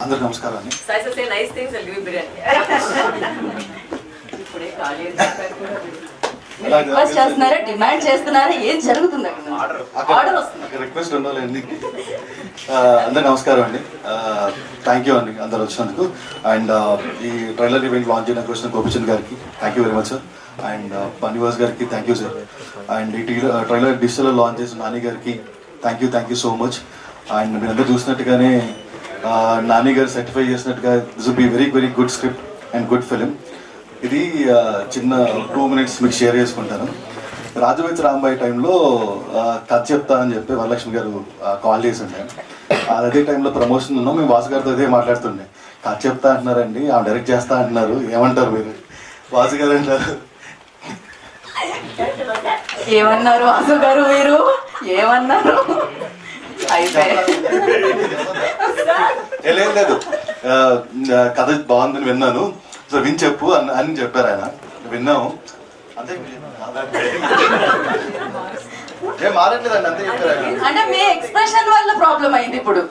అందరికీ నమస్కారం అండి. రిక్వెస్ట్ చేస్తున్నారా, డిమాండ్ చేస్తున్నారా, ఏం జరుగుతుంది? ఆర్డర్ వస్తుంది. రిక్వెస్ట్ ఉండాలండి. అందరికీ నమస్కారం అండి. థ్యాంక్ యూ అండి అందరు వచ్చినందుకు. అండ్ ఈ ట్రైలర్ ఈవెంట్ లాంచ్ చేయడానికి వచ్చిన గోపిచంద్ గారికి thank you very much sir. And పనివాస్ గారికి థ్యాంక్ యూ సార్. అండ్ ఈ ట్రైలర్ డిజిటల్ లాంచ్ చేసిన నాని గారికి thank you so much. And మీరందరూ చూసినట్టుగానే నాని గారు సర్టిఫై చేసినట్టుగా this will be very good script and good film. ఇది చిన్న 2 minutes మీకు షేర్ చేసుకుంటాను. రాజువైద్య రాంబాయి టైంలో కథ చెప్తా అని చెప్పి వరలక్ష్మి గారు కాల్ చేసి ఉండే. అదే టైంలో ప్రమోషన్ ఉన్నాం, మేము వాసు గారితో అదే మాట్లాడుతుండే. కథ చెప్తా అంటున్నారండి, ఆమె డైరెక్ట్ చేస్తా అంటున్నారు, ఏమంటారు మీరు? వాసు గారు అంటారు, ఏమన్నారు వాసు గారు, మీరు ఏమన్నారు? లేదు కథ బాగుందని విన్నాను, సో విని చెప్పు అని చెప్పారు ఆయన. విన్నాము అంతే, ఏం మారట్లేదండి, అంతే చెప్పారు ఆయన. అంటే మీ ఎక్స్ప్రెషన్ వల్ల ప్రాబ్లం అయింది ఇప్పుడు.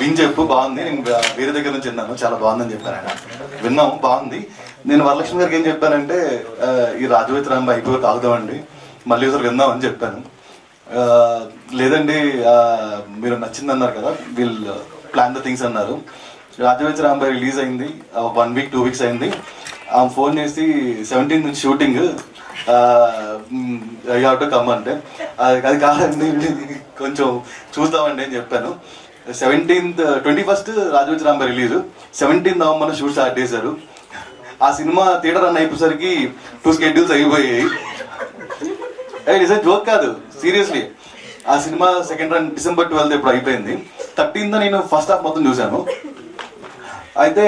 విని చెప్పు బాగుంది, నేను వేరే దగ్గర నుంచి విన్నాను, చాలా బాగుందని చెప్పారు ఆయన. విన్నాము బాగుంది. నేను వరలక్ష్మి గారికి ఏం చెప్పానంటే, ఈ రాజువైద్య రాంబాయి అయిపోయి తాగుదామండి, మళ్ళీ ఒకసారి విందామని చెప్పాను. లేదండి మీరు నచ్చింది అన్నారు కదా, విల్ ప్లాన్ ద థింగ్స్ అన్నారు. రాజువైద్య రాంబాయి రిలీజ్ అయింది 1 week 2 weeks అయింది. ఆమె ఫోన్ చేసి 17th నుంచి షూటింగ్ హ్యావ్ టు కమ్ అంటే, అది కాదండి కొంచెం చూద్దామండి అని చెప్పాను. 21st రాజువైద్య Rambai release, 17th November shoot start చేశారు. ఆ సినిమా థియేటర్ రన్ అయిపోయేసరికి 2 schedules అయిపోయాయి. నిజం జోక్ కాదు, సీరియస్లీ. ఆ cinema second run December 12th ఇప్పుడు అయిపోయింది. 13th నేను ఫస్ట్ హాఫ్ మొత్తం చూశాను. అయితే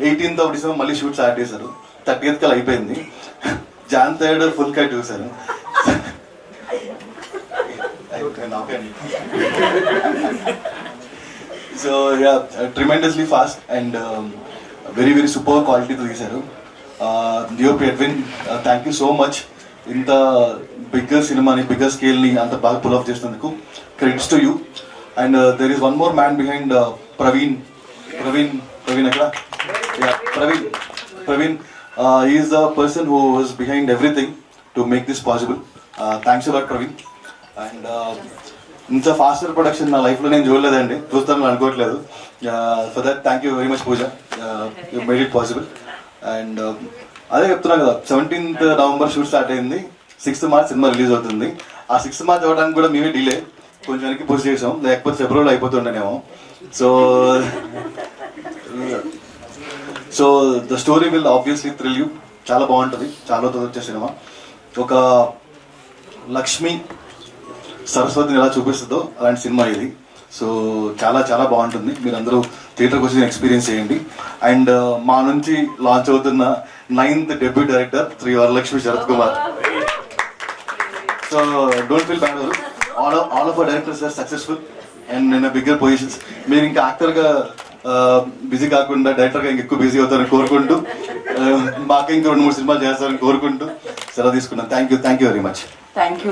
18th of December మళ్ళీ షూట్ స్టార్ట్ చేశారు. 30th కల్లా అయిపోయింది. Jan 3rd ఫుల్ కట్ చూశాను. So tremendously fast and very super క్వాలిటీతో తీశారు. DOP Edwin thank you so much. ఇంత బిగ్గర్ సినిమాని, బిగ్గర్ స్కేల్ని అంత బాగా పుల్ ఆఫ్ చేసినందుకు credits to you. And there is one more man behind Praveen ఎక్కడ? Praveen is the person who was behind everything to make this possible. Thanks a lot Praveen. And ఇంత faster production నా లైఫ్లో నేను చూడలేదండి, చూస్తాను అనుకోవట్లేదు. For that thank you very much Pooja, you made it possible. And అదే చెప్తున్నా కదా, 17th నవంబర్ షూట్ స్టార్ట్ అయింది, 6th March సినిమా రిలీజ్ అవుతుంది. ఆ 6th March అవ్వడానికి కూడా మేమే డిలే కొంచెం వెనక్కి పుష్ చేసాం, లేకపోతే ఫిబ్రవరిలో అయిపోతుండేనేమో. So the story will obviously thrill you. చాలా బాగుంటుంది, చాలా వచ్చే సినిమా. ఒక లక్ష్మి సరస్వతిని ఎలా చూపిస్తుందో అలాంటి సినిమా ఇది. సో చాలా బాగుంటుంది, మీరందరూ థియేటర్కి వచ్చి ఎక్స్పీరియన్స్ చేయండి. అండ్ మా నుంచి లాంచ్ అవుతున్న 9th debut director Sri Varalakshmi Sarath Kumar. So don't feel bad, all of our directors are successful and in bigger positions. మీరు ఇంకా యాక్టర్గా బిజీ కాకుండా డైరెక్టర్గా ఇంకా ఎక్కువ బిజీ అవుతారని కోరుకుంటూ, మాకు ఇంకా 2-3 సినిమాలు చేస్తారని కోరుకుంటూ సెలవు తీసుకున్నాను. Thank you very much. Thank you.